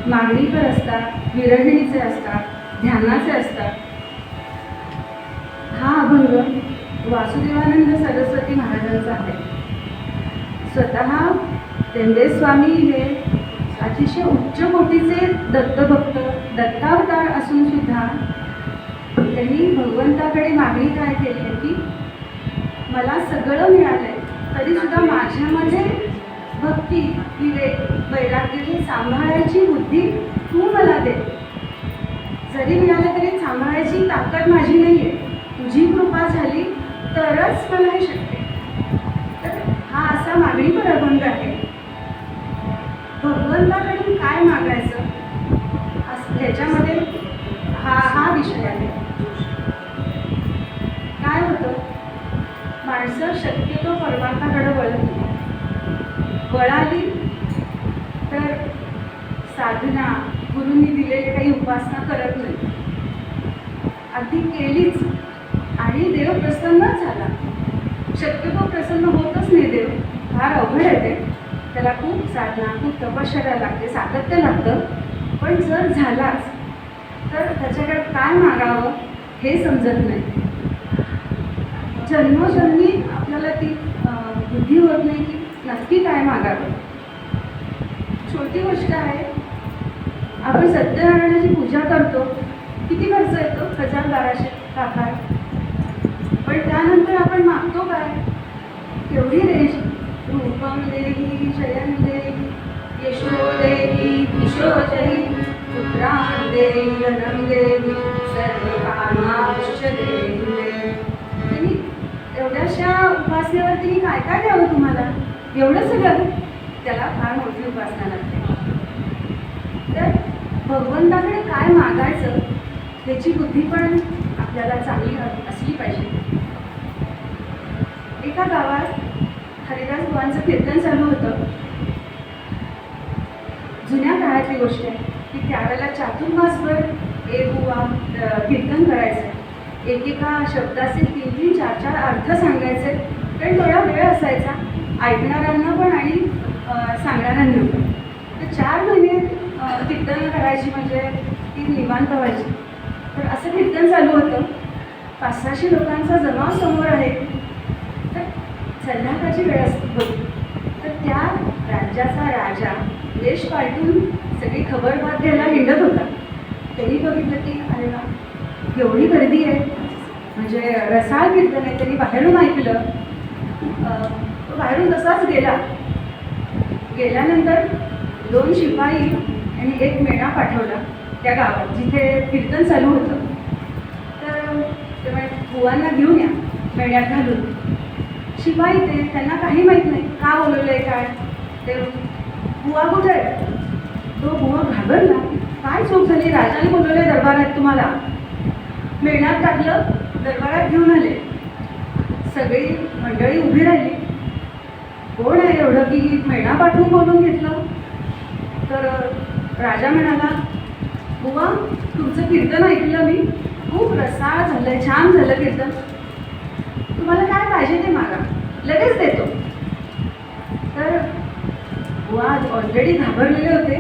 मागणीपर असतात, विरहिणीचे असतात, ध्यानाचे असतात. हा अभंग वासुदेवानंद सरस्वती महाराजांचा आहे. स्वतः तेंडे स्वामी हे अतिशय उच्च कोटीचे दत्तभक्त, दत्तावतार असून सुद्धा त्यांनी भगवंताकडे मागणी काय केली की मला सगळं मिळालंय तरी सुद्धा माझ्यामध्ये भक्ती, विवेक, वैराग्य हे सांभाळायची बुद्धी तू मला दे. जरी मिळालं तरी सांभाळायची ताकद माझी नाही आहे, तुझी कृपा झाली तरच मला हे शक्य आहे. तर हा असा मागणीपर अभंग आहे. भगवंताकडून काय मागायचं ह्याच्यामध्ये हा विषय आहे. काय होतं, माणसं शक्यतो परमार्थाकडे वळत नाही. वळाली तर साधना, गुरूंनी दिलेले काही उपासना करत नाही. अगदी केलीच आणि देव प्रसन्नच झाला. शक्यतो प्रसन्न होतच नाही देव, फार अवघड आहे ते. त्याला खूप साधना, खूप तपश्चर्या लागते, सातत्य लागतं. पण जर झालाच तर त्याच्याकडे काय मागावं हे समजत नाही. जन्मोजन्मी आपल्याला ती बुद्धी होत नाही की नक्की काय मागावं. छोटी गोष्ट आहे, आपण सत्यनारायणाची पूजा करतो, किती खर्च येतो? 1000-1200 टाका. पण त्यानंतर आपण मागतो काय? केवढी रेंज, रूपम देवी शयन देवी यशो देवी किशोचरी पुत्रां देवी धनं देवी सर्वकामांश्च देवी. त्यांनी एवढ्याशा उपासनेवर तिने काय काय द्यावं तुम्हाला? एवढं सगळं, त्याला फार मोठी उपासना लागते. तर भगवंताकडे काय मागायचं त्याची बुद्धी पण आपल्याला चांगली असली पाहिजे. एका गावात हरिदास बुवांचं कीर्तन चालू होतं. जुन्या काळातली गोष्ट आहे की त्यावेळेला चातुर्मासभर एक बुवा कीर्तन करायचं. एकेका शब्दाचे 3-3, 4-4 अर्थ सांगायचे. कारण थोडा वेळ असायचा ऐकणाऱ्यांना पण आणि सांगणाऱ्यांना पण. तर 4 महिने कीर्तन करायची म्हणजे ती निवांत व्हायची. तर असं कीर्तन चालू होतं. 500-600 लोकांचा जमाव समोर आहे. तर संध्याकाळची वेळ होती. तर त्या राज्याचा राजा देश पालटून सगळी खबरबात घ्यायला हिंडत होता. त्यांनी बघितलं की अरे वा, एवढी गर्दी आहे, म्हणजे रसाळ कीर्तन आहे. त्यांनी बाहेरून ऐकलं. तो बाहेरून तसाच गेला. गेल्यानंतर 2 शिपाई आणि 1 मेणा पाठवला त्या गावात जिथे कीर्तन चालू होतं. तर ते म्हणजे बुवांना घेऊन या मेण्यात घालून. शिपाई त्यांना काही माहीत नाही का बोलवलं आहे काय. ते बुवा कुठे आहे? तो बुवा घाबरला. काय चूक झाली? राजाने बोलवले दरबारात तुम्हाला. मेण्यात टाकलं, दरबारात घेऊन आले. सगळी मंडळी उभी राहिली. कोण आहे एवढं की मेणा पाठवून बोलून घेतलं? तर राजा म्हणाला, बुवा तुमचं कीर्तन ऐकलं मी, खूप रसाळ झालंय, छान झालं कीर्तन. तुम्हाला काय पाहिजे ते मागा, लगेच देतो. तर बुवा ऑलरेडी घाबरलेले होते.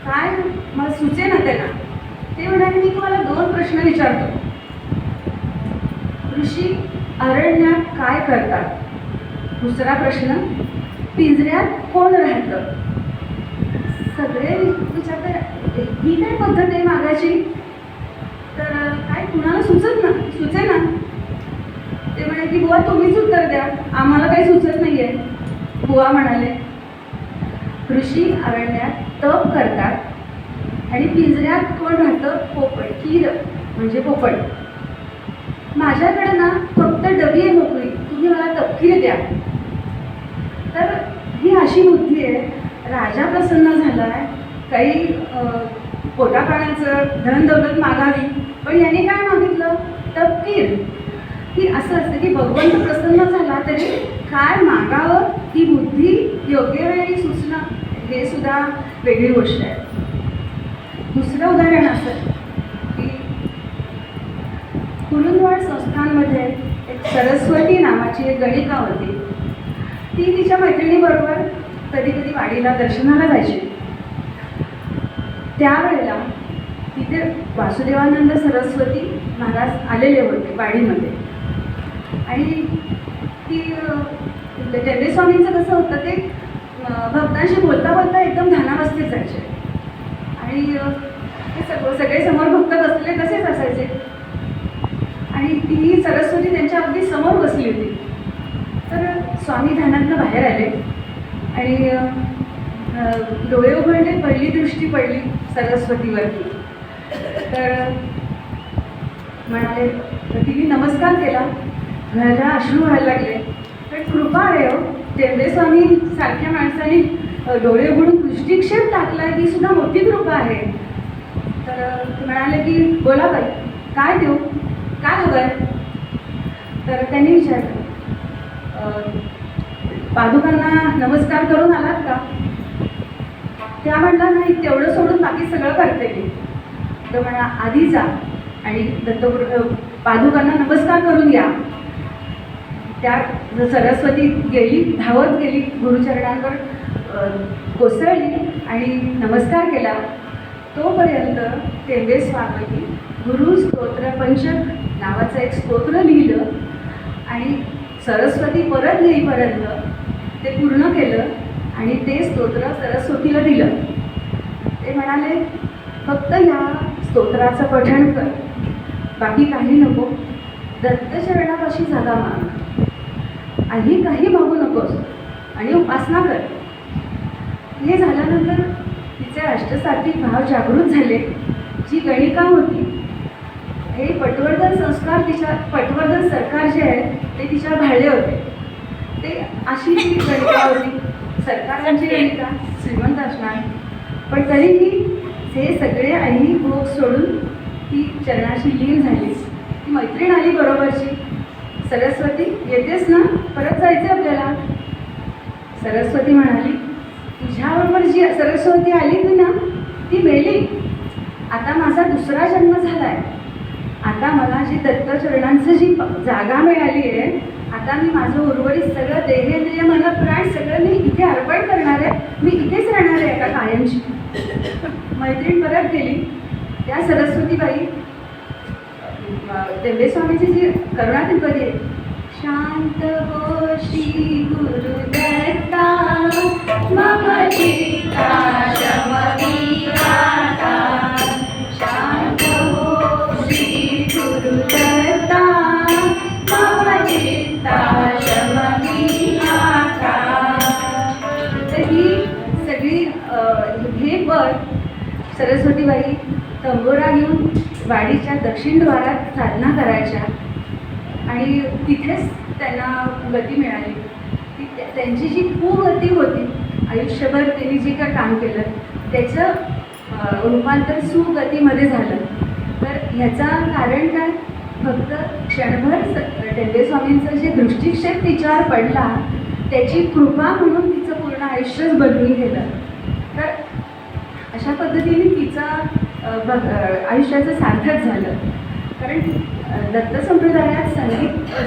काय मला सुचे ना त्यांना. ते म्हणाले, मी तुम्हाला 2 प्रश्न विचारतो. ऋषी अरण्यात काय करतात? दुसरा प्रश्न, पिंजऱ्यात कोण राहतं? सगळे विचारतात, ही काय पद्धत आहे मागायची? तर काय कुणाला सुचे ना. ते म्हणे की बुवा तुम्हीच उत्तर द्या, आम्हाला काही सुचत नाही आहे. बुवा म्हणाले, ऋषी अरण्यात तप करतात आणि पिंजऱ्यात कोण राहतं? पोपट, कीर म्हणजे पोपट. माझ्याकडे ना फक्त डबी आहे मोकळी, तुम्ही मला तपकीर द्या. तर ही अशी बुद्धी आहे. राजा प्रसन्न झाला आहे, काही पोटापाण्याचं धन दौलत मागावी, पण याने काय मागितलं? तपकीर. ही असं असतं की भगवंत प्रसन्न झाला तरी काय मागावं ही बुद्धी योग्य वेळी सुचणं हे सुद्धा वेगळी गोष्ट आहे. दुसरं उदाहरण असं की कुरुंदवाड संस्थानमध्ये एक सरस्वती नावाची एक गणिका होती. ती तिच्या मैत्रिणीबरोबर कधी कधी वाडीला दर्शनाला जायची. त्यावेळेला तिथे वासुदेवानंद सरस्वती महाराज आलेले होते वाडीमध्ये. आणि ती टेंबे स्वामींचं कसं होतं ते भक्तांशी बोलता बोलता एकदम ध्यानावस्थेत जायचे. आणि ते सगळे समोर भक्त बसलेले तसेच असायचे. आणि ती सरस्वती त्यांच्या अगदी समोर बसली होती. तर स्वामी ध्यानातनं बाहेर आले आणि डोळे उघडले, पहिली दृष्टी पडली सरस्वतीवरती. तर म्हणाले, तिने नमस्कार केला, घराला अश्रू व्हायला लागले. पण कृपा आहे हो, टेंबे स्वामी सारख्या माणसाने डोळे उघडून दृष्टिक्षेप टाकला, ही सुद्धा मोठी कृपा आहे. तर ते म्हणाले की बोला बाई, काय देऊ, काय हवं आहे? तर त्यांनी विचारलं, पादुकांना नमस्कार करून आलात का? त्या म्हणला, नाही, तेवढं सोडून बाकी सगळं करते मी. तर म्हणा, आधी जा आणि पादुकांना नमस्कार करून या. त्या सरस्वती गेली, धावत गेली, गुरुचरणांवर कोसळली आणि नमस्कार केला. तोपर्यंत तेंबे स्वामी गुरु स्तोत्र पंचक नावाचं एक स्तोत्र लिहिलं आणि सरस्वती परत येईपर्यंत ते पूर्ण केलं आणि ते स्तोत्र सरस्वतीला दिलं. ते म्हणाले, फक्त ह्या स्तोत्राचं पठण कर, बाकी काही नको. दत्तचरणापाशी जागा माग, आधी काही मागू नकोस आणि उपासना कर. हे झाल्यानंतर तिचे अष्टसात्विक भाव जागृत झाले. जी गणिका होती, हे पटवर्धन पटवर्धन सरकार जे आहे ते तिच्या भाडे होते. ते अशी ती गणिका होती, सरकारांची गणिका, श्रीमंत असणार, पण तरीही हे सगळे आई भोग सोडून ती चरणाशी लीन झाली. ती मैत्रीण आली बरोबरची, सरस्वती येतेस ना, परत जायचं आपल्याला. सरस्वती म्हणाली, तुझ्याबरोबर जी सरस्वती आली ती ना, ती मेली. आता माझा दुसरा जन्म झालाय. आता मला जी दत्तचरणांचं जी जागा मिळाली आहे, आता मी माझं उर्वरित सगळं देहेंद्रिय मन प्राण सगळं मी इथे अर्पण करणार आहे. मी इथेच राहणार आहे का कायमची. मैत्रीण परत गेली. त्या सरस्वतीबाई तेंबे स्वामीची जी करुणातिपदी आहे, शांत हो श्री गुरुदत्ता मम चित्ता शमवी आता. शांत हो श्री गुरुदत्ता मम चित्ता शमवी आता. तर ही सगळी हे वर सरस्वतीबाई तंबोरा घेऊन वाडीच्या दक्षिण द्वारात साधना करायच्या आणि तिथेच त्यांना गती मिळाली. त्यांची जी कुगती होती, आयुष्यभर त्यांनी जे काय काम केलं त्याचं रूपांतर सुगतीमध्ये झालं. तर ह्याचं कारण काय, फक्त क्षणभर टेंबे स्वामींचं जे दृष्टिक्षेप तिच्यावर पडला त्याची कृपा म्हणून तिचं पूर्ण आयुष्यच बदलून गेलं. तर अशा पद्धतीने तिचं आयुष्याचं सार्थक झालं. कारण दत्त संप्रदायात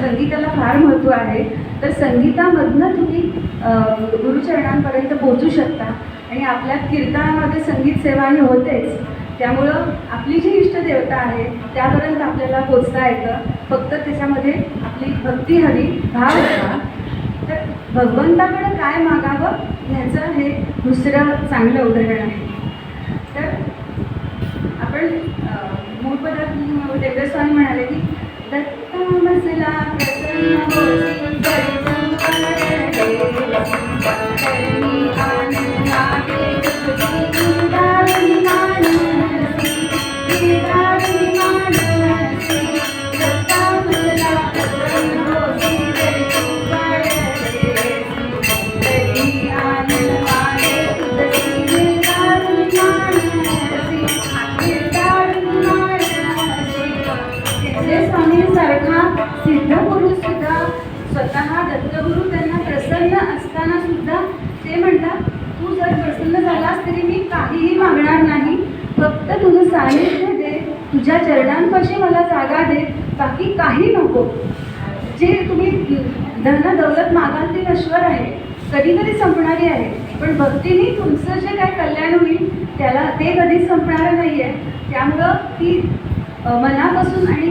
संगीताला फार महत्त्व आहे. तर संगीतामधनं तुम्ही गुरुचरणांपर्यंत पोहोचू शकता आणि आपल्या कीर्तनामध्ये संगीत सेवा ही होतेच. त्यामुळं आपली जी इष्टदेवता आहे त्यापर्यंत आपल्याला पोचता येतं. फक्त त्याच्यामध्ये आपली भक्ती हवी, भाव हवा. तर भगवंताकडं काय मागावं ह्याचं हे दुसरं चांगलं उदाहरण आहे. तर आपण मूळ पदात टेंबे स्वामी म्हणाले की दत्ता मजला प्रसन्न होती सिद्ध पुरुष सुद्धा स्वतः दत्तगुरु त्यांना प्रसन्न असताना सुद्धा ते म्हणतात, तू जर प्रसन्न झालास तरी मी काहीही मागणार नाही, फक्त तुझं सानिध्य दे, तुझ्या चरणांपाशी मला जागा दे, बाकी काही नको. जे तुम्ही धन दौलत मागाल ते नश्वर आहे, कधी कधी संपणारी आहे, पण भक्तीने तुमचं जे काय कल्याण होईल त्याला ते कधीच संपणारं नाही आहे. त्यामुळं ती मनापासून आणि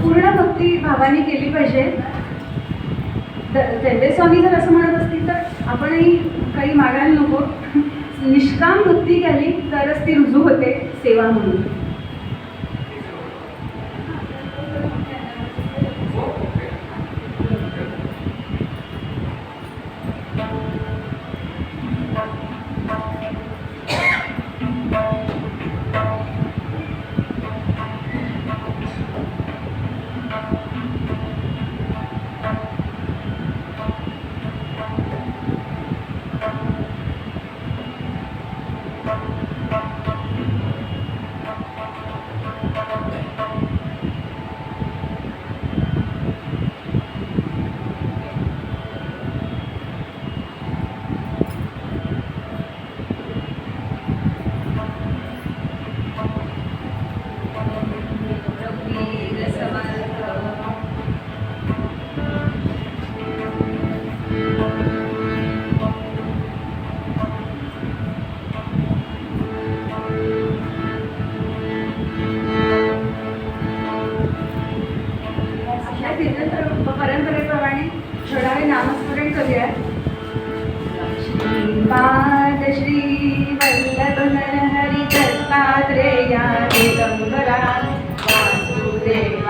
पूर्ण भक्ती भावाने केली पाहिजे. टेंबे स्वामी जर असं म्हणत असतील तर आपणही काही मागायला नको. निष्काम भक्ती केली तरच ती रुजू होते सेवा म्हणून.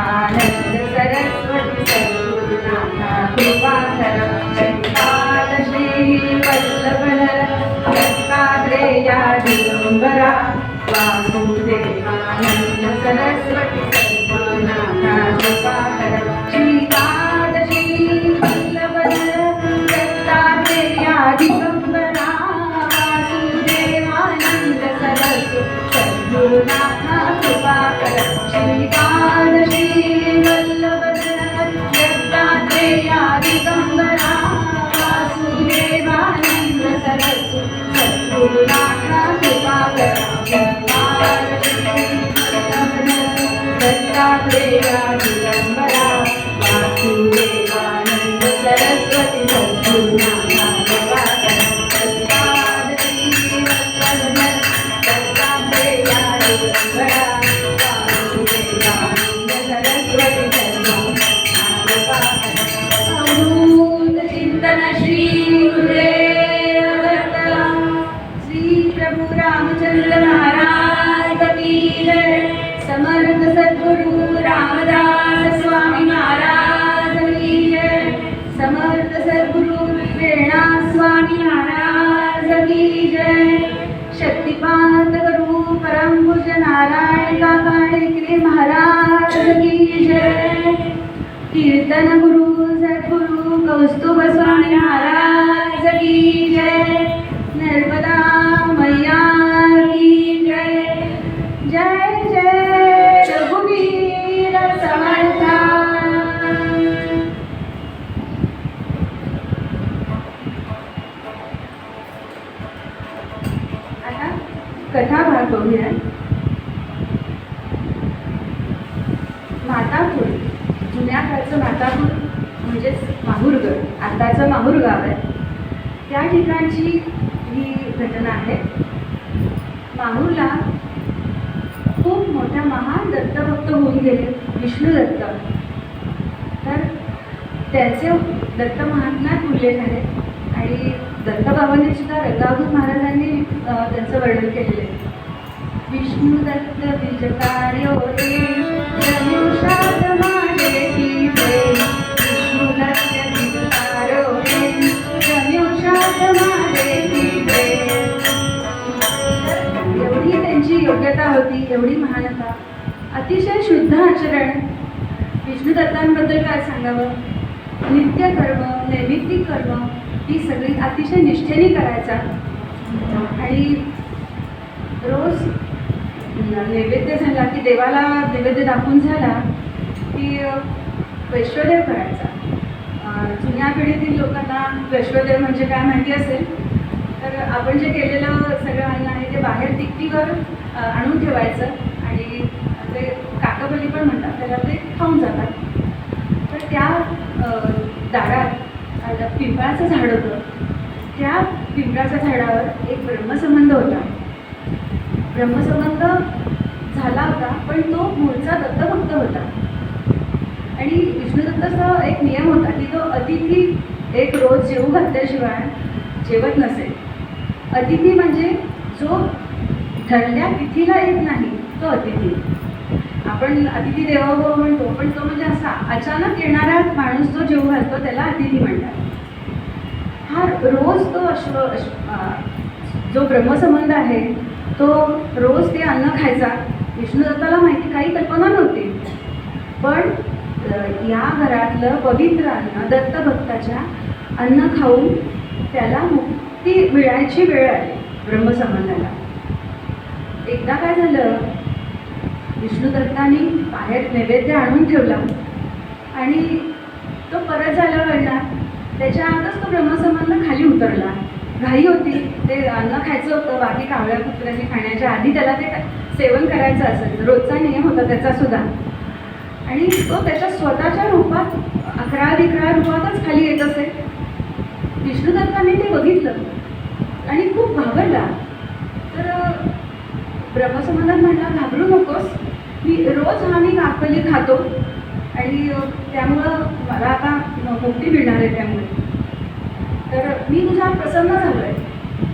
आनंद सरस्वती सद्गुरुनाथा कृपाकर श्रीपाद श्री वल्लभधर दत्तात्रेया दिगंबरा वासुदेवानंद सरस्वती सद्गुरुनाथा कृपाकर श्रीपाद श्री वल्लभधर दत्तात्रेया दिगंबरा वासुदेवानंद सरस्वती सद्गुरुनाथा कृपाकर श्रीपाद श्री वल्लभधर दत्तात्रेया दिगंबरा वासुदेवानंद सरस्वती सद्गुरुनाथा कृपाकर श्रीपाद श्री वल्लभधर दत्तात्रेया दिगंबरा वासुदेवानंद सरस्वती सद्गुरुनाथा कृपाकर श्रीपाद श्री वल्लभधर दत्तात्रेया दिगंबरा वासुदेवानंद सरस्वती सद्गुरुनाथा कृपाकर अमृत चिंतन श्री गुरुदेव दत्त श्री प्रभु रामचंद्र महाराज की जय समर्थ सद्गुरु रामदास स्वामी महाराज की जय समर्थ सद्गुरु प्रेरणा स्वामी महाराज की जय शक्तिपात गुरु परम पूज्य नारायण काका टेकरे महाराज की जय कीर्तन गुरु सद्गुरु कौस्तुभ स्वामी महाराज की जय नर्मदा मैया की जय जय जय रघुवीर समर्था आता कथा भाग बघूया मातापूर जुन्या काळचं मातापूर म्हणजेच माहूरगड आताचं माहूर गाव आहे त्या ठिकाणची ही घटना आहे माहूरला खूप मोठ्या महान दत्तभक्त होऊन गेले विष्णू दत्त तर त्यांचे दत्त महात्म्यात उल्लेख आहे आणि दत्तबाबांनी सुद्धा रंगाभूत महाराजांनी त्यांचं वर्णन केलेलं आहे विष्णू दत्त बीजकार्य होते रमेशात माझे कीर्ते विष्णू दत्त बीजकार्य होते रमेशात माझे कीर्ते एवढी त्यांची योग्यता होती एवढी महानता अतिशय शुद्ध आचरण विष्णू दत्तांबद्दल काय सांगावं नित्य कर्म नैमित्तिक कर्म ही सगळी अतिशय निष्ठेने करायचा आणि रोज नैवेद्य झाला की देवाला नैवेद्य दाखवून झाला की वैश्वदेव करायचा जुन्या पिढीतील लोकांना वैश्वदेव म्हणजे काय माहिती असेल तर आपण जे केलेलं सगळं अन्न आहे ते बाहेर तिकटीवर आणून ठेवायचं आणि ते काकबली पण म्हणतात त्याला ते खाऊन जातात तर त्या दारात पिंपळाचं झाड होतं त्या पिंपळाच्या झाडावर एक ब्रह्मसंबंध होता ब्रह्मसंबंध झाला होता पण तो मूळचा दत्तभक्त होता आणि विष्णुदत्ताचा एक नियम होता की तो अतिथी एक रोज जेवू घातल्याशिवाय जेवत नसेल अतिथी म्हणजे जो ठरल्या तिथीला येत नाही तो अतिथी आपण अतिथी देवो भव म्हणतो पण तो म्हणजे असा अचानक येणारा माणूस जो जेवू घालतो त्याला अतिथी म्हणतात हा रोज तो जो ब्रह्मसंबंध आहे तो रोज ते अन्न खायचा विष्णुदत्ताला माहिती काही कल्पना नव्हती पण या घरातलं पवित्र अन्न दत्तभक्ताच्या अन्न खाऊन त्याला मुक्ती मिळायची वेळ आली ब्रह्मसंबंधाला एकदा काय झालं विष्णुदत्तांनी बाहेर नैवेद्य आणून ठेवला आणि तो परत झाल्यावर ना त्याच्या आतच तो ब्रह्मसंबंध खाली उतरला घाई होती ते अन्न खायचं होतं बाकी कावळ्या कुत्र्यांनी खाण्याच्या आधी त्याला ते सेवन करायचं असेल रोजचा नियम होता त्याचा सुद्धा आणि तो त्याच्या स्वतःच्या रूपात 11 रूपातच खाली येत असे विष्णुदत्तांनी ते बघितलं आणि खूप घाबरला तर ब्रह्मसंबंधात म्हटला घाबरू नकोस मी रोज हा मी काकली खातो आणि त्यामुळं मला आता मुक्ती मिळणार आहे त्यामुळे तर मी तुझ्या प्रसन्न झालो आहे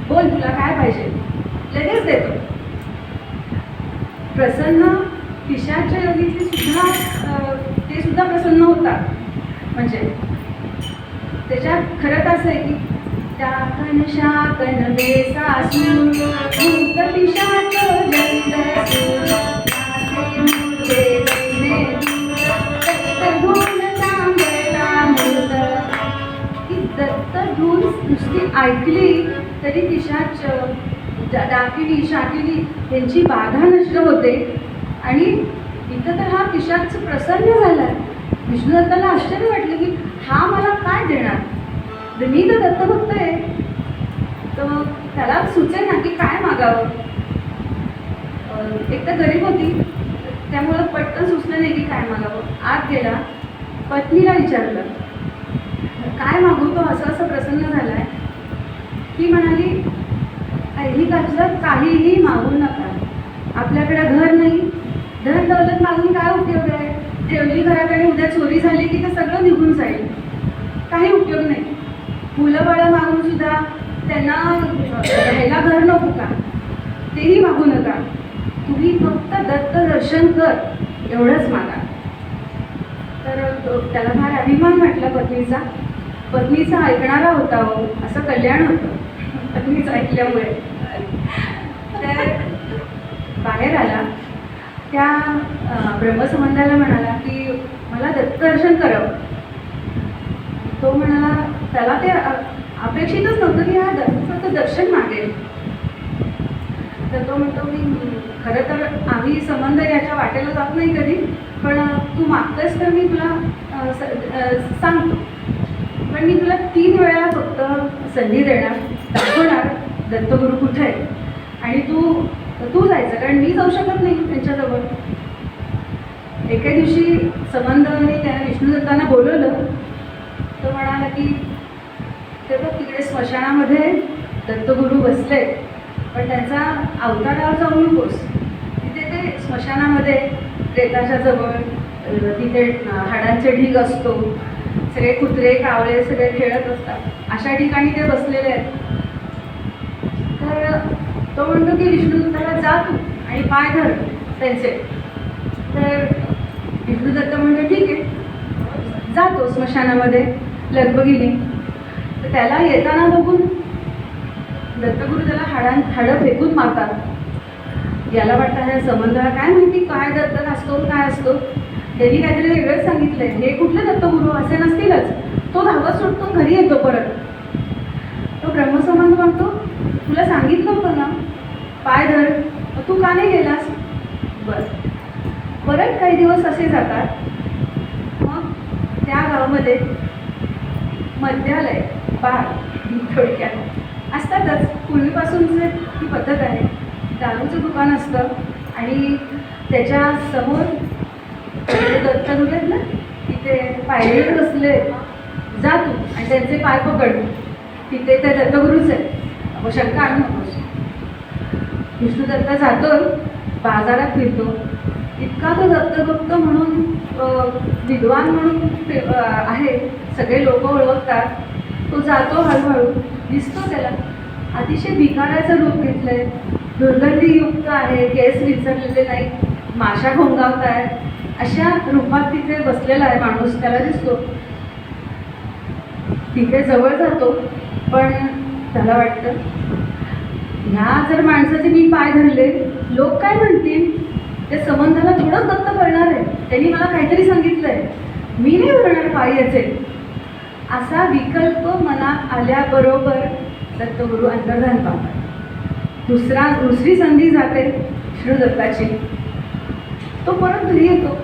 बोल तुला काय पाहिजे लगेच देतो प्रसन्न पिशाच्या योगीची सुद्धा ते सुद्धा प्रसन्न होतात. म्हणजे त्याच्यात खरंच असं आहे की टाकन शाकन बेसासू भूत पिशाच जंदसू नासे मुर्दे दैने दत्तधून सांगता मूर्त. की दत्तधून नुसती ऐकली तरी पिशाच डाकिनी शाकिनी त्यांची बाधा नष्ट होते. आणि इथं तर हा पिशाच प्रसन्न झाला. विष्णुदत्ताला आश्चर्य वाटलं की हा मला काय देणार, मी तर दत्तभक्त आहे. तर मग त्याला सुचे ना की काय मागावं. एक तर गरीब होती त्यामुळं पटकन सुचलं नाही की काय मागावं. आत गेला, पत्नीला विचारलं काय मागू, तो असं असं प्रसन्न झालाय. ती म्हणाली ऐही काचलं काहीही मागू नका, आपल्याकडे घर नाही, धन दौलत मागून काय उपयोग आहे. ठेवली घराकडे उद्या चोरी झाली की ते सगळं निघून जाईल, काही उपयोग नाही. मुलं बाळं मागून सुद्धा त्यांना राहायला घर नको का, तेही मागू नका. तुम्ही फक्त दत्त दर्शन कर एवढंच मागा. तर त्याला फार अभिमान वाटला पत्नीचा. पत्नीचा ऐकणारा होता हो, असं कल्याण होतं पत्नीचं ऐकल्यामुळे. तर बाहेर आला, त्या ब्रह्मसंबंधाला म्हणाला की मला दत्तदर्शन करावं. तो म्हणाला, त्याला ते अपेक्षितच नव्हतं की हा दत्ताचं दर्शन मागेल. तर तो म्हणतो मी खरं तर आम्ही संबंध याच्या वाटेला जात नाही कधी, पण तू मागतोयस तर मी तुला सांगतो. पण मी तुला 3 वेळा फक्त संधी देणार, दाखवणार दत्तगुरू कुठे आहे, आणि तू जायचं, कारण मी जाऊ शकत नाही त्यांच्याजवळ. एके दिवशी संबंधाने त्याने विष्णुदत्तांना बोलवलं. तो म्हणाला की ते बघ तिकडे स्मशानामध्ये दत्तगुरू बसले, पण त्यांचा अवतारावर जाऊ नकोस. तिथे ते स्मशानामध्ये रेताच्या जवळ तिथे हाडांचे ढीग असतो, सगळे कुत्रे कावळे सगळे खेळत असतात, अशा ठिकाणी ते बसलेले आहेत. तर तो म्हणतो की विष्णुदत्ताला जा तू आणि पाय धर त्यांचे. तर विष्णुदत्त म्हणतो ठीक आहे, जातो स्मशानामध्ये लगबगीने. तर त्याला येताना बघून दत्तगुरू त्याला हाडं फेकून मारतात. याला वाटतं ह्या संबंधाला काय माहिती काय दत्त असतो काय असतो, त्यांनी काहीतरी वेगळंच सांगितलंय, हे कुठले दत्तगुरू असे नसतीलच. तो धावत सुटतो, घरी येतो परत. तो ब्रह्मसंबंध म्हणतो तुला सांगितलं होतं ना पाय धर, तू का नाही गेलास. परत काही दिवस असे जातात. मग त्या गावामध्ये मद्यालय बार थोडक्यात असतातच. पूर्वीपासूनच ही पद्धत आहे. दारूचं दुकान असतं आणि त्याच्या समोर दत्तगुरू आहेत ना, तिथे पायरीवर बसले, जा तू आणि त्यांचे पाय पकड, तिथे ते दत्तगुरूच आहे, मग शंका आणू नकोस. विष्णुदत्त जातो, बाजारात फिरतो. इतका तो दत्तभक्त म्हणून विद्वान म्हणून आहे, सगळे लोक ओळखतात. तो जातो हळूहळू, दिसतो त्याला अतिशय भिकाऱ्याचं रूप घेतलंय, दुर्गंधीयुक्त आहे, केस विसरलेले नाही, माशा घोंगावत आहेत, अशा रूपात तिथे बसलेला आहे माणूस, त्याला दिसतो. तिथे जवळ जातो, पण त्याला वाटतं ह्या जर माणसाचे मी पाय धरले लोक काय म्हणतील, त्या संबंधाला थोडंच दत्त करणार आहे, त्यांनी मला काहीतरी सांगितलंय, मी नाही भरणार पाय याचे. असा विकल्प मनात आल्याबरोबर दत्तगुरू अंतर्धान पावतात. दुसरी संधी जाते विष्णुदत्ताची. तो परत घरी येतो.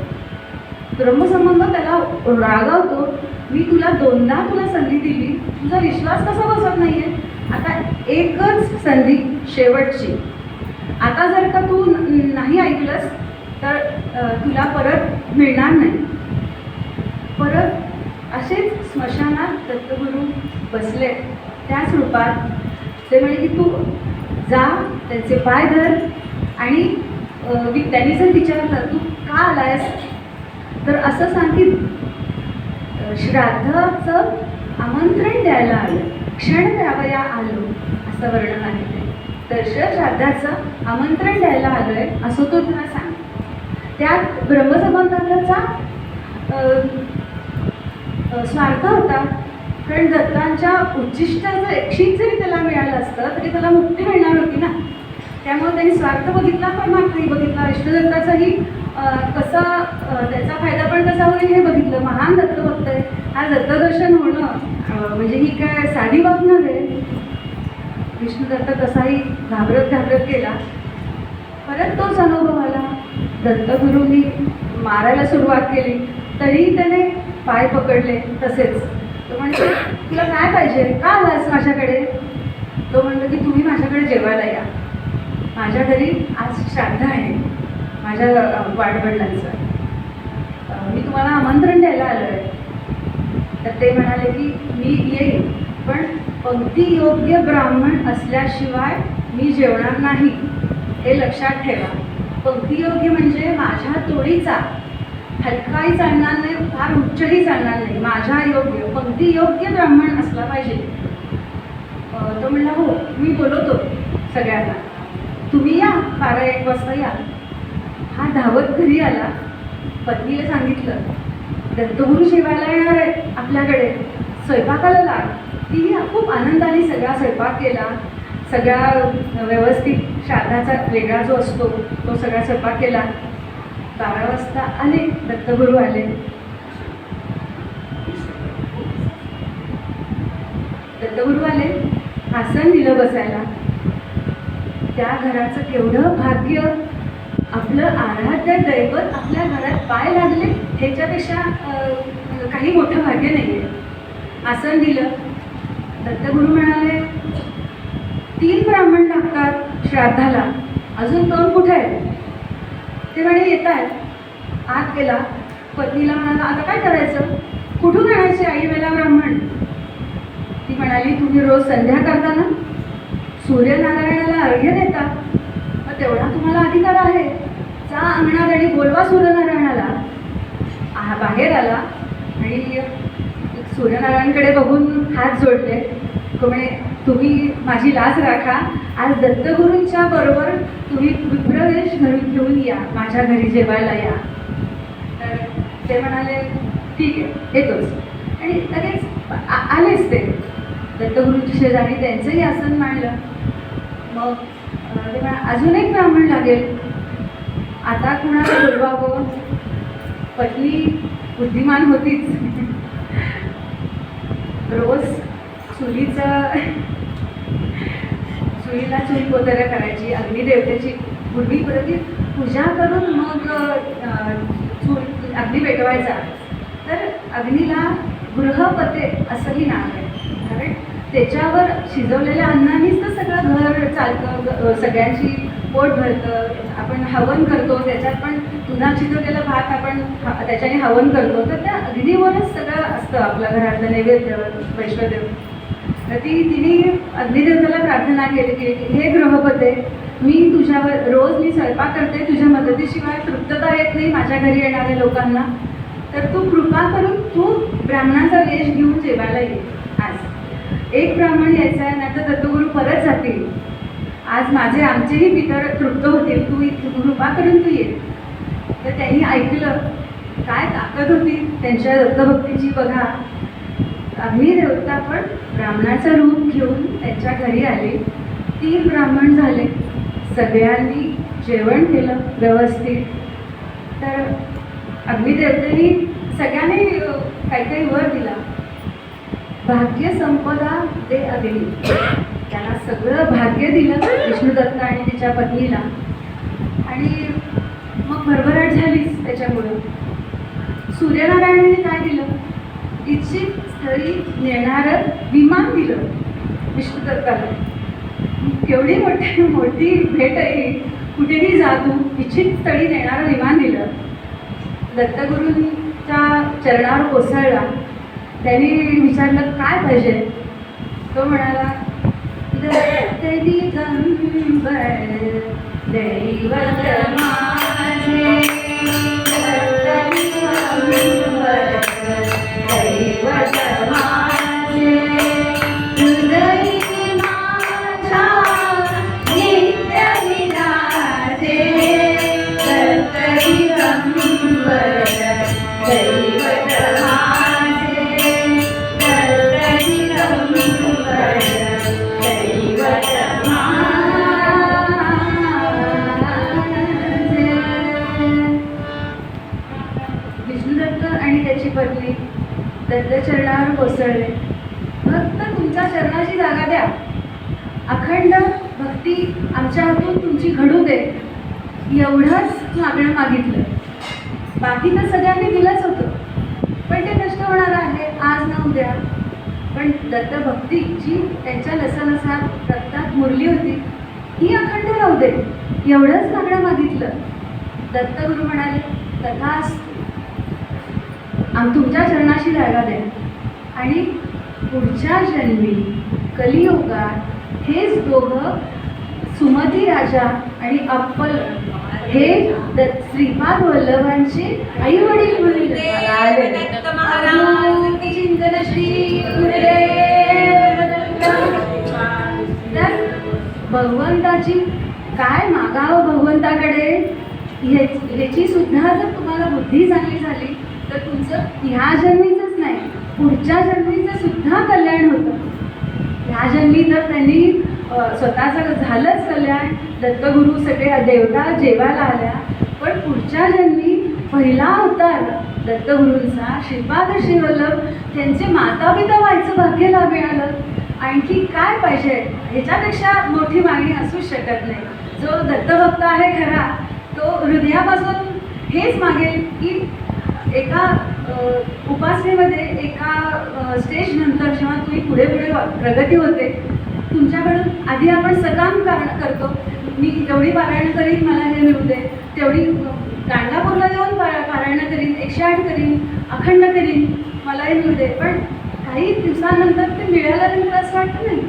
ब्रह्मसंबंध त्याला रागावतो, मी तुला 2दा तुला संधी दिली, तुझा विश्वास कसा बसत नाहीये. आता एकच संधी शेवटची, आता जर का तू नाही ऐकलंस तर तुला परत मिळणार नाही. परत असेच स्मशानात दत्तगुरू बसले त्याच रूपात. ते म्हणे की तू जा, त्यांचे पाय धर, आणि त्यांनी जर विचारलं तू का आलायस, तर असं सांग की श्राद्धाचं आमंत्रण द्यायला आलं, क्षण द्यावया आलो, असं वर्णन आहे ते. तर श्राद्धाचं आमंत्रण द्यायला आलोय असं तो तुला सांग. त्यात ब्रह्मसंबंधाचा स्वार्थ होता. कारण दत्तांच्या उच्चिष्टाचं एकशीक जरी त्याला मिळालं असतं तरी त्याला मुक्ती मिळणार होती ना. त्यामुळे त्यांनी स्वार्थ बघितला पण मागणी बघितला. इष्टदत्ताचाही कसा त्याचा फायदा पण कसा होईल हे बघितलं. महान दत्तभक्त आहे. हा दत्तदर्शन होणं म्हणजे ही काय साधी बाब नव्हे. विष्णुदत्त कसाही घाबरत घाबरत गेला. परत तोच अनुभव आला. दत्तगुरूंनी मारायला सुरुवात केली तरी त्याने पाय पकडले तसेच. तो म्हणतो तुला काय पाहिजे, का आलास माझ्याकडे? तो म्हणतो की तुम्ही माझ्याकडे जेवायला या. माझ्या घरी आज श्राद्ध आहे माझ्या वाडवडिलांचं. मी तुम्हाला आमंत्रण द्यायला आलो आहे. तर ते म्हणाले की मी येईन पण पंक्ती योग्य ब्राह्मण असल्याशिवाय मी जेवणार नाही, हे लक्षात ठेवा. पंक्ती योग्य म्हणजे माझ्या तोडीचा, हलकाही चालणार नाही, फार उच्चही चालणार नाही, माझ्या योग्य पंक्ती योग्य ब्राह्मण असला पाहिजे. तो म्हणला हो मी बोलवतो सगळ्यांना, तुम्ही या 12-1 वाजता या. हा धावत घरी आला. पत्नीला सांगितलं दत्तगुरू जेवायला येणार आहेत आपल्याकडे, स्वयंपाकाला लाग. तिने खूप आनंदाने सगळा स्वयंपाक केला. सगळा व्यवस्थित श्राद्धाचा वेगळा जो असतो तो सगळा स्वयंपाक केला. 12 वाजता आले दत्तगुरू आले. दत्तगुरू आले, आसन दिलं बसायला. त्या घराचं केवढं भाग्य. आपलं आराध्य दैवत आपल्या घरात पाय लागले ह्याच्यापेक्षा काही मोठं भाग्य नाही आहे. आसन दिलं. दत्तगुरू म्हणाले 3 ब्राह्मण लागतात श्राद्धाला, अजून 2 कुठे आहेत? ते म्हणे येत आहेत. आत गेला. पत्नीला म्हणाला आता काय करायचं, कुठून आणायचे आई वेळा ब्राह्मण? ती म्हणाली तुम्ही रोज संध्या करता ना, सूर्यनारायणाला अर्घ्य देता, मग तेवढा तुम्हाला अधिकार आहे. जा अंगणात आणि बोलवा सूर्यनारायणाला. बाहेर आला आणि सूर्यनारायणकडे बघून हात जोडले. तो म्हणे तुम्ही माझी लाज राखा, आज दत्तगुरूंच्या बरोबर तुम्ही विप्रवेश घरून घेऊन या, माझ्या घरी जेवायला या. तर ते म्हणाले ठीक आहे येतोच. आणि लगेच आलेच ते दत्तगुरूंच्या शेजारी, त्यांचंही आसन मांडलं. मग ते अजून एक ब्राह्मण लागेल, आता कुणाला बोलवावं? पत्नी बुद्धिमान होतीच. रोज चुलीला चुली कोतऱ्या करायची, अग्निदेवतेची पूर्वी पूजा करून मग अग्नी पेटवायचा. तर अग्नीला गृहपते असंही नाव आहे. कारण त्याच्यावर शिजवलेल्या अन्नानेच तर सगळं घर चालतं, सगळ्यांची पोट भरतं. आपण हवन करतो, त्याच्यात पण तुना शिजवलेला भात आपण त्याच्याने हवन करतो. तर त्या अग्नीवरच सगळं असतं आपल्या घरातलं नैवेद्य वैश्वदेव. तर तिने अग्निदेवताला प्रार्थना केली की हे गृहपते, मी तुझ्यावर रोज मी स्वयंपाक करते, तुझ्या मदतीशिवाय तृप्तता येत नाही माझ्या घरी येणाऱ्या लोकांना. तर तू कृपा करून तू ब्राह्मणाचा वेश घेऊन जेवायला ये. आज 1 ब्राह्मण यायचा आहे, नाही तर दत्तगुरू परत जातील. आज आमचेही पितर तृप्त होतील, तू कृपा करून तू ये. तर त्यांनी ऐकलं. काय ताकद होती त्यांच्या दत्तभक्तीची बघा. अग्निदेवता पण ब्राह्मणाचं रूप घेऊन त्यांच्या घरी आले. 3 ब्राह्मण झाले. सगळ्यांनी जेवण केलं व्यवस्थित. तर अग्निदेवतेने सगळ्यांनी काही वर दिला. भाग्य संपदा दे अग्नी. त्यांना सगळं भाग्य दिलं विष्णुदत्त आणि तिच्या पत्नीला. आणि मग भरभराट झालीच त्याच्यामुळं. सूर्यनारायणाने काय दिलं? इच्छित स्थळी नेणारं विमान दिलं विष्णुदत्ताला. केवढी मोठी भेट आहे. कुठेही जा तू, इच्छित स्थळी नेणारं विमान दिलं. दत्तगुरूंच्या चरणावर कोसळला. त्यांनी विचारलं काय पाहिजे? तो म्हणाला दत्त दिगंबर दैवत माझे, दत्त दिगंबर दैवत माझे, हृदयी माझ्या नित्य विराजे, दत्त दिगंबर पत्नी दत्तचरणावर कोसळले. फक्त तुमच्या चरणाची जागा द्या, अखंड भक्ती आमच्या हातून तुमची घडू दे, एवढंच मागणं मागितलं. बाकी तर सगळ्यांनी दिलंच होतं, पण ते नष्ट होणार आहे आज ना उद्या. पण दत्तभक्ती जी त्यांच्या नसानसात रक्तात मुरली होती ही अखंड राहू दे, एवढंच मागणं मागितलं. दत्तगुरू म्हणाले, तथास्तु, तुमच्या चरणाशी जागा द्या. आणि पुढच्या जन्मी कलियुगात हेच दोघं सुमती राजा आणि अप्पल हे श्रीपाद वल्लभांचे आई वडील म्हणून चिंतन श्री गुरुदेव दत्त. तर भगवंताची काय मागावं भगवंताकडे ह्याची सुद्धा जर तुम्हाला बुद्धी चांगली झाली तर तुमचं ह्या जन्मीचंच नाही पुढच्या जन्मीचं सुद्धा कल्याण होतं. ह्या जन्मी तर त्यांनी स्वतःचं झालंच कल्याण, दत्तगुरू सगळे देवता जेवायला आल्या, पण पुढच्या जन्मी पहिला अवतार दत्तगुरूंचा श्रीपाद श्रीवल्लभ त्यांचे माता पिता व्हायचं भाग्य मिळालं. आणखी काय पाहिजे? ह्याच्यापेक्षा मोठी मागणी असूच शकत नाही. जो दत्तभक्त आहे खरा तो हृदयापासून हेच मागेल की एका उपासनेमध्ये एका स्टेज नंतर जेव्हा तुम्ही पुढे पुढे प्रगती होते तुमच्याकडून आधी आपण सकाम करतो, मी जेवढी पारायण करीन मला हे मिळू दे, तेवढी गाणगापूरला जाऊन पारायण करीन, 108 करीन, अखंड करीन, मला हे मिळू दे. पण काही दिवसानंतर ते मिळाल्यानंतर असं वाटतं नाही,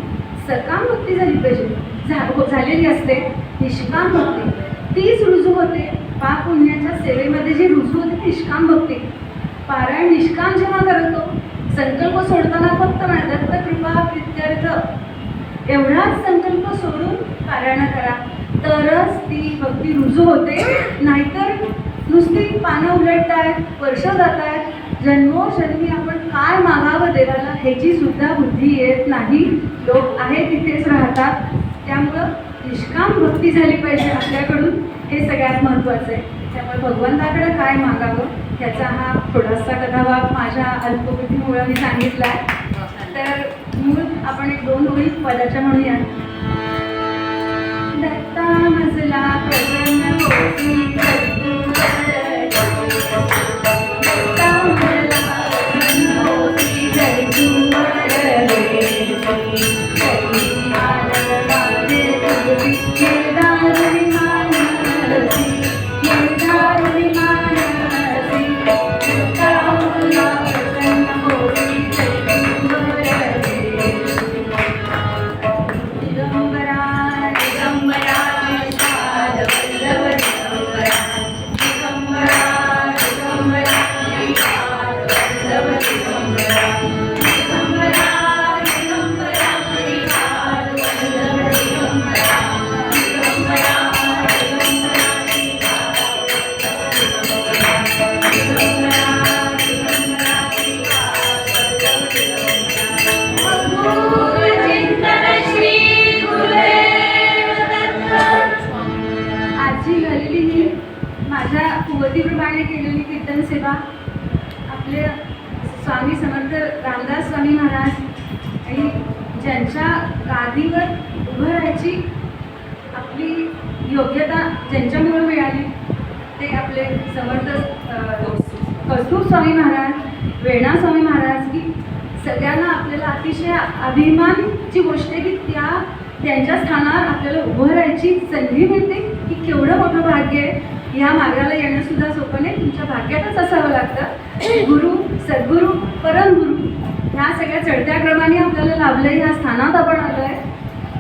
सकाम भक्ती झाली पाहिजे, झालेली असते. निष्काम भक्ती तीच रुजू होते. पाप पुण्याच्या सेवेमध्ये जी रुजू होते निष्काम भक्ती. पारायण निष्काम जेव्हा करतो, संकल्प सोडताना फक्त दत्त कृपा प्रित्यर्थ एवढाच संकल्प सोडून पारायण करा, तरच ती भक्ती रुजू होते. नाहीतर नुसती पानं उलटत आहेत, वर्ष जात आहेत, जन्मोजन्मी आपण काय मागावं देवाला ह्याची सुद्धा बुद्धी येत नाही. लोक आहे तिथेच राहतात. त्यामुळं निष्काम भक्ती झाली पाहिजे आपल्याकडून, हे सगळ्यात महत्त्वाचं आहे. त्यामुळे भगवंताकडे काय मागावं ह्याचा हा थोडासा कथाभाग माझ्या अल्पबुद्धीमुळे मी सांगितला आहे. तर मूळ आपण एक 2 ओळी पदाच्या म्हणूया. दत्ता मजला प्रसन्न होती कुवतीप्रमाणे केलेली कीर्तन सेवा आपले स्वामी समर्थ रामदास स्वामी महाराज आणि ज्यांच्या गादीवर उभं राहायची आपली योग्यता ज्यांच्यामुळे मिळाली ते आपले समर्थ कस्तूर स्वामी महाराज, वेणा स्वामी महाराज, की सगळ्यांना आपल्याला अतिशय अभिमानची गोष्ट आहे की त्यांच्या स्थानावर आपल्याला उभं राहायची संधी मिळते. की केवढं मोठं भाग्य आहे. ह्या मार्गाला येणं सुद्धा सोपं नाही, तुमच्या भाग्यातच असावं लागतं. गुरु, सद्गुरू, परमगुरू ह्या सगळ्या चढत्या क्रमाने आपल्याला लाभलं, ह्या स्थानात आपण आलो आहे.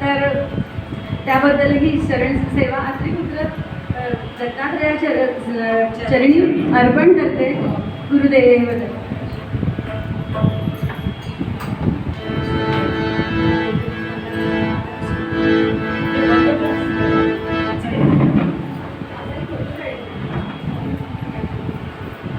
तर त्याबद्दल ही शरण सेवा अत्रिपुत्र दत्तात्रयाच्या चरणी अर्पण करते. गुरुदेव दत्त.